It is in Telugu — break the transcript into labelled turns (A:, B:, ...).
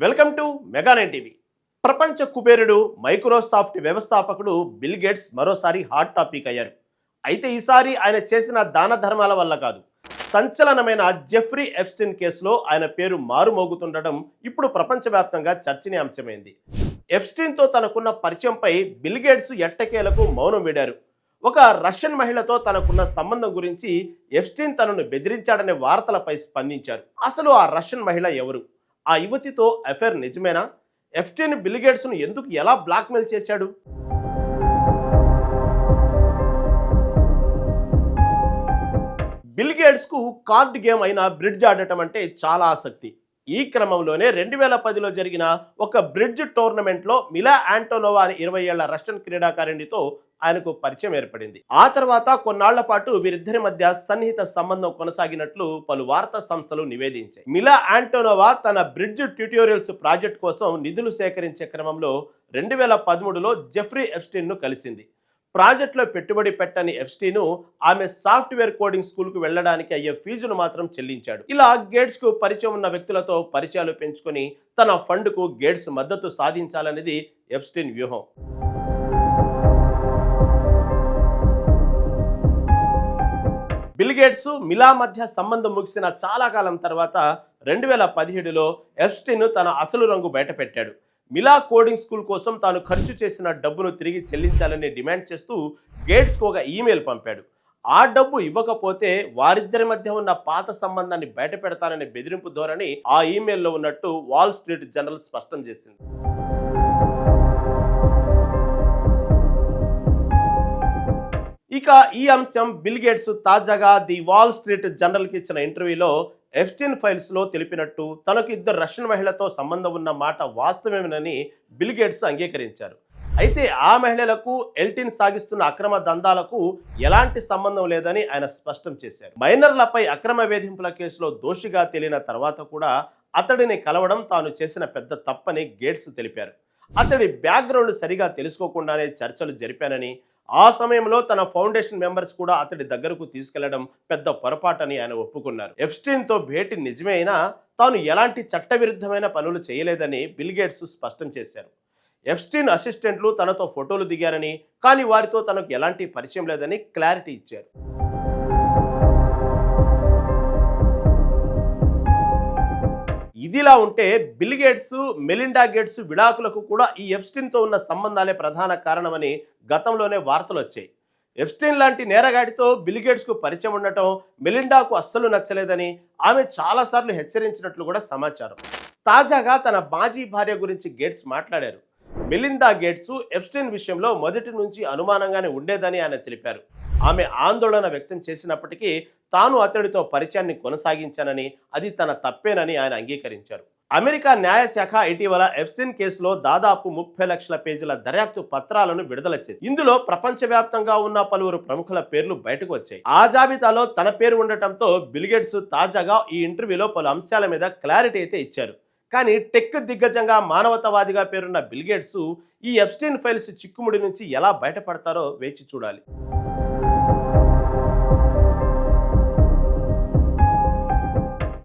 A: Welcome to మెగా9 TV. ప్రపంచ కుబేరుడు మైక్రోసాఫ్ట్ వ్యవస్థాపకుడు బిల్ గేట్స్ మరోసారి హాట్ టాపిక్ అయ్యారు. అయితే ఈసారి ఆయన చేసిన దాన ధర్మాల వల్ల కాదు, సంచలనమైన జెఫ్రీ ఎప్స్టీన్ కేసులో ఆయన పేరు మారుమోగుతుండడం ఇప్పుడు ప్రపంచవ్యాప్తంగా చర్చనీయాంశమైంది. ఎప్స్టీన్తో తనకున్న పరిచయంపై బిల్ గేట్స్ ఎట్టకేలకు మౌనం వీడారు. ఒక రష్యన్ మహిళతో తనకున్న సంబంధం గురించి ఎప్స్టీన్ తనను బెదిరించాడనే వార్తలపై స్పందించారు. అసలు ఆ రష్యన్ మహిళ ఎవరు? ఆ యువతితో అఫైర్ నిజమేనా? ఎప్స్టీన్ బిల్ గేట్స్ ను ఎందుకు ఎలా బ్లాక్మెయిల్ చేశాడు? బిల్ గేట్స్ కు కార్డ్ గేమ్ అయిన బ్రిడ్జ్ ఆడటం అంటే చాలా ఆసక్తి. ఈ క్రమంలోనే 2010లో జరిగిన ఒక బ్రిడ్జ్ టోర్నమెంట్లో మిలా ఆంటోనోవా అనే 20 ఏళ్ల రష్యన్ క్రీడాకారిణితో ఆయనకు పరిచయం ఏర్పడింది. ఆ తర్వాత కొన్నాళ్ల పాటు వీరిద్దరి మధ్య సన్నిహిత సంబంధం కొనసాగినట్లు పలు వార్తా సంస్థలు నివేదించాయి. మిలా ఆంటోనోవా తన బ్రిడ్జ్ ట్యూటోరియల్స్ ప్రాజెక్ట్ కోసం నిధులు సేకరించే క్రమంలో 2013లో జెఫ్రీ ఎప్స్టీన్ ను కలిసింది. ప్రాజెక్టులో పెట్టుబడి పెట్టని ఎప్స్టీన్ ఆమె సాఫ్ట్వేర్ కోడింగ్ స్కూల్కు వెళ్లడానికి అయ్యే ఫీజును మాత్రం చెల్లించాడు. ఇలా గేట్స్ కు పరిచయం ఉన్న వ్యక్తులతో పరిచయాలు పెంచుకొని తన ఫండ్ కు గేట్స్ మద్దతు సాధించాలనేది ఎప్స్టీన్ వ్యూహం. బిల్ గేట్స్ మిలా మధ్య సంబంధం ముగిసిన చాలా కాలం తర్వాత 2017లో ఎప్స్టీన్ తన అసలు రంగు బయటపెట్టాడు. మిలా కోడింగ్ స్కూల్ కోసం తాను ఖర్చు చేసిన డబ్బును తిరిగి చెల్లించాలని డిమాండ్ చేస్తూ గేట్స్కు ఒక ఈమెయిల్ పంపాడు. ఆ డబ్బు ఇవ్వకపోతే వారిద్దరి మధ్య ఉన్న పాత సంబంధాన్ని బయట పెడతాననే బెదిరింపు ధోరణి ఆ ఈమెయిల్లో ఉన్నట్టు వాల్ స్ట్రీట్ జర్నల్ స్పష్టం చేసింది. ఇక ఈ అంశం బిల్ గేట్స్ తాజాగా ది వాల్ స్ట్రీట్ జర్నల్ కి ఇచ్చిన ఇంటర్వ్యూలో ఎప్స్టీన్ ఫైల్స్ లో తెలిపినట్టు తనకు ఇద్దరు రష్యన్ మహిళతో సంబంధం ఉన్న మాట వాస్తవమేనని బిల్ గేట్స్ అంగీకరించారు. అయితే ఆ మహిళలకు ఎల్టీన్ సాగిస్తున్న అక్రమ దందాలకు ఎలాంటి సంబంధం లేదని ఆయన స్పష్టం చేశారు. మైనర్లపై అక్రమ వేధింపుల కేసులో దోషిగా తేలిన తర్వాత కూడా అతడిని కలవడం తాను చేసిన పెద్ద తప్పని గేట్స్ తెలిపారు. అతడి బ్యాక్గ్రౌండ్ సరిగా తెలుసుకోకుండానే చర్చలు జరిపానని, ఆ సమయంలో తన ఫౌండేషన్ మెంబర్స్ కూడా అతడి దగ్గరకు తీసుకెళ్లడం పెద్ద పొరపాటని ఆయన ఒప్పుకున్నారు. ఎప్స్టీన్ తో భేటీ నిజమే అయినా తాను ఎలాంటి చట్టవిరుద్ధమైన పనులు చేయలేదని బిల్ గేట్స్ స్పష్టం చేశారు. ఎప్స్టీన్ అసిస్టెంట్లు తనతో ఫోటోలు దిగారని, కానీ వారితో తనకు ఎలాంటి పరిచయం లేదని క్లారిటీ ఇచ్చారు. ఇదిలా ఉంటే బిల్ గేట్స్, మెలిండా గేట్స్ విడాకులకు కూడా ఈ ఎప్స్టీన్ తో ఉన్న సంబంధాలే ప్రధాన కారణమని గతంలోనే వార్తలు వచ్చాయి. ఎప్స్టీన్ లాంటి నేరగాడితో బిల్ గేట్స్ కు పరిచయం ఉండటం మెలిండాకు అస్సలు నచ్చలేదని ఆమె చాలాసార్లు హెచ్చరించినట్లు కూడా సమాచారం. తాజాగా తన మాజీ భార్య గురించి గేట్స్ మాట్లాడారు. మెలిండా గేట్స్ ఎప్స్టీన్ విషయంలో మొదటి నుంచి అనుమానంగానే ఉండేదని ఆయన తెలిపారు. ఆమె ఆందోళన వ్యక్తం చేసినప్పటికీ తాను అతడితో పరిచయాన్ని కొనసాగించానని, అది తన తప్పేనని ఆయన అంగీకరించారు. అమెరికా న్యాయశాఖ ఇటీవల ఎప్స్టీన్ కేసులో దాదాపు 30 లక్షల పేజీల దర్యాప్తు పత్రాలను విడుదల చేసి ఇందులో ప్రపంచవ్యాప్తంగా ఉన్న పలువురు ప్రముఖుల పేర్లు బయటకు వచ్చాయి. ఆ జాబితాలో తన పేరు ఉండటంతో బిల్ గేట్స్ తాజాగా ఈ ఇంటర్వ్యూలో పలు అంశాల మీద క్లారిటీ అయితే ఇచ్చారు. కానీ టెక్ దిగ్గజంగా మానవతావాదిగా పేరున్న బిల్ గేట్స్ ఈ ఎప్స్టీన్ ఫైల్స్ చిక్కుముడి నుంచి ఎలా బయటపడతారో వేచి చూడాలి.